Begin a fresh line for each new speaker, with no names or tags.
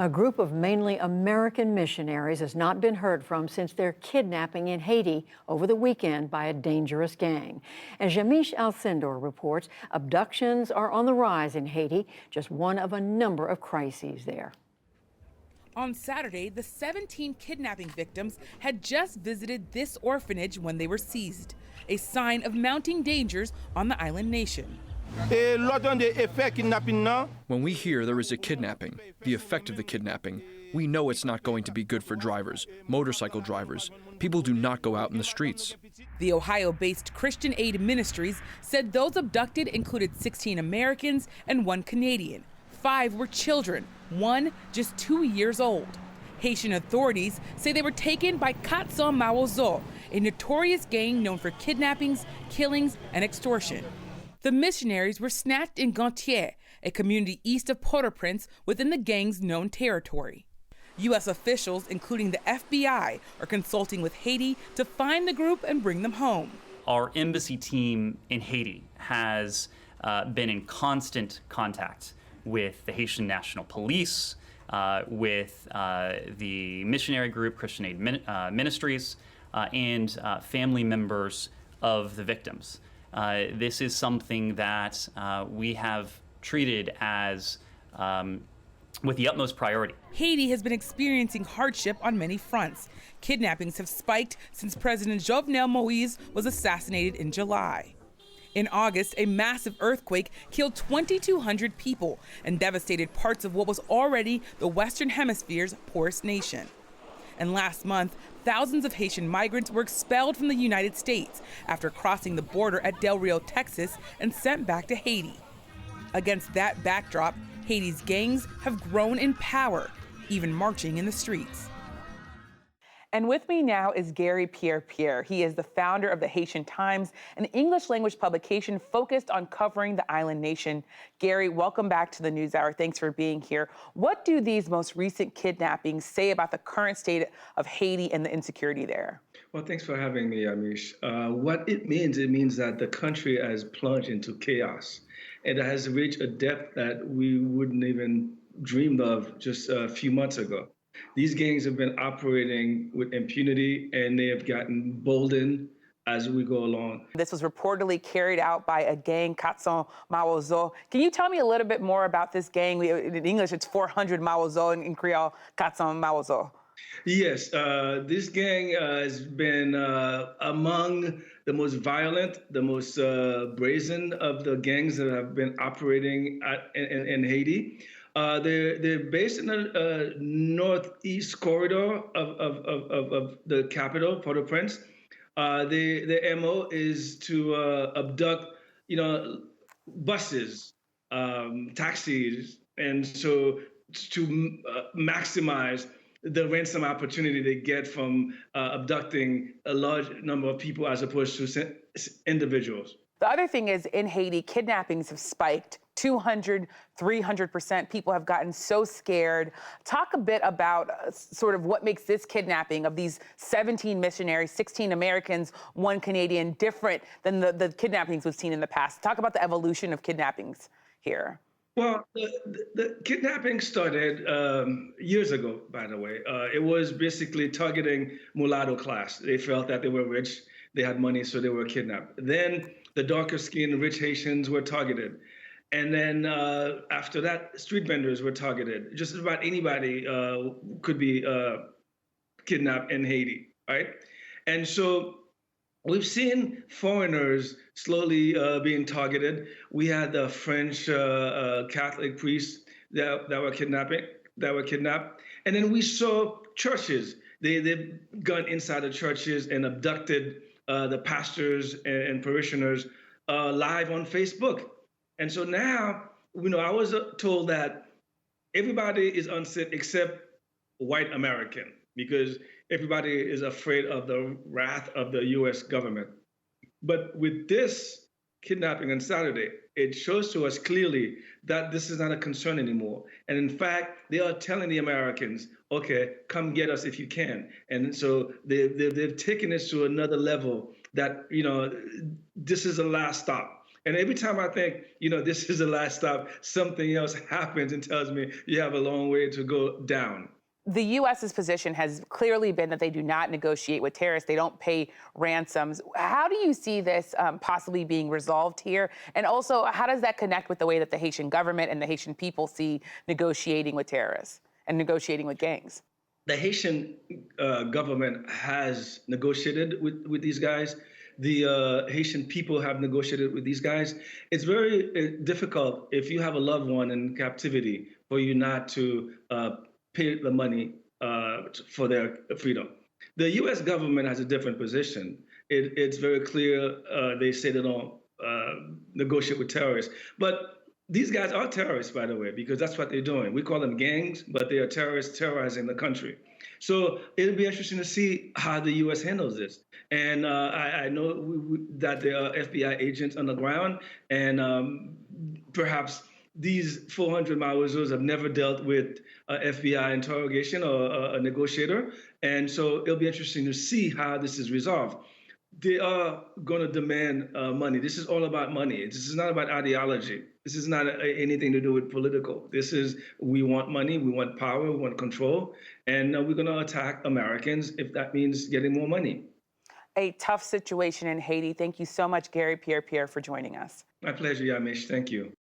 A group of mainly American missionaries has not been heard from since their kidnapping in Haiti over the weekend by a dangerous gang. As Jamish Al-Sindor reports, abductions are on the rise in Haiti, just one of a number of crises there.
On Saturday, the 17 kidnapping victims had just visited this orphanage when they were seized, a sign of mounting dangers on the island nation.
When we hear there is a kidnapping, the effect of the kidnapping, we know it's not going to be good for drivers, motorcycle drivers. People do not go out in the streets.
The Ohio-based Christian Aid Ministries said those abducted included 16 Americans and 1 Canadian. 5 were children, 1 just 2 years old. Haitian authorities say they were taken by 400 Mawozo, a notorious gang known for kidnappings, killings, and extortion. The missionaries were snatched in Gontier, a community east of Port-au-Prince within the gang's known territory. U.S. officials, including the FBI, are consulting with Haiti to find the group and bring them home.
Our embassy team in Haiti has been in constant contact with the Haitian National Police, with the missionary group, Christian Aid Ministries, and family members of the victims. This is something that we have treated as with the utmost priority.
Haiti has been experiencing hardship on many fronts. Kidnappings have spiked since President Jovenel Moïse was assassinated in July. In August, a massive earthquake killed 2,200 people and devastated parts of what was already the Western Hemisphere's poorest nation. And last month, thousands of Haitian migrants were expelled from the United States after crossing the border at Del Rio, Texas, and sent back to Haiti. Against that backdrop, Haiti's gangs have grown in power, even marching in the streets.
And with me now is Gary Pierre-Pierre. He is the founder of the Haitian Times, an English-language publication focused on covering the island nation. Gary, welcome back to the NewsHour. Thanks for being here. What do these most recent kidnappings say about the current state of Haiti and the insecurity there?
Well, thanks for having me, Amish. What it means that the country has plunged into chaos. It has reached a depth that we wouldn't even dreamed of just a few months ago. These gangs have been operating with impunity, and they have gotten boldened as we go along.
This was reportedly carried out by a gang, 400 Mawozo. Can you tell me a little bit more about this gang? In English, it's 400 Mawozo, in Creole, 400 Mawozo.
Yes, this gang has been among the most violent, the most brazen of the gangs that have been operating in Haiti. They're based in the northeast corridor of the capital, Port-au-Prince. Their MO is to abduct, buses, taxis, and so to maximize the ransom opportunity they get from abducting a large number of people as opposed to individuals.
The other thing is, in Haiti, kidnappings have spiked 200, 300%. People have gotten so scared. Talk a bit about sort of what makes this kidnapping of these 17 missionaries, 16 Americans, 1 Canadian, different than the kidnappings we've seen in the past. Talk about the evolution of kidnappings here.
Well, the kidnapping started years ago, by the way. It was basically targeting mulatto class. They felt that they were rich, they had money, so they were kidnapped. Then the darker skinned rich Haitians were targeted. And then after that, street vendors were targeted. Just about anybody could be kidnapped in Haiti, right? And so we've seen foreigners slowly being targeted. We had the French Catholic priests that were kidnapped. And then we saw churches. They've gone inside the churches and abducted the pastors and parishioners live on Facebook. And so now, I was told that everybody is unsafe except white American, because everybody is afraid of the wrath of the U.S. government. But with this kidnapping on Saturday, it shows to us clearly that this is not a concern anymore. And in fact, they are telling the Americans, okay, come get us if you can. And so they've taken this to another level that, this is the last stop. And every time I think, this is the last stop, something else happens and tells me you have a long way to go down.
The U.S.'s position has clearly been that they do not negotiate with terrorists. They don't pay ransoms. How do you see this possibly being resolved here? And also, how does that connect with the way that the Haitian government and the Haitian people see negotiating with terrorists and negotiating with gangs?
The Haitian government has negotiated with these guys. The Haitian people have negotiated with these guys. It's very difficult if you have a loved one in captivity for you not to pay the money for their freedom. The U.S. government has a different position. It's very clear they say they don't negotiate with terrorists. But these guys are terrorists, by the way, because that's what they're doing. We call them gangs, but they are terrorists terrorizing the country. So it'll be interesting to see how the U.S. handles this. And I know that there are FBI agents on the ground, and perhaps these 400 Maoizos have never dealt with FBI interrogation or a negotiator. And so it'll be interesting to see how this is resolved. They are going to demand money. This is all about money. This is not about ideology. This is not anything to do with political. This is, we want money, we want power, we want control, and we're going to attack Americans if that means getting more money.
A tough situation in Haiti. Thank you so much, Gary Pierre-Pierre, for joining us.
My pleasure, Yamiche. Thank you.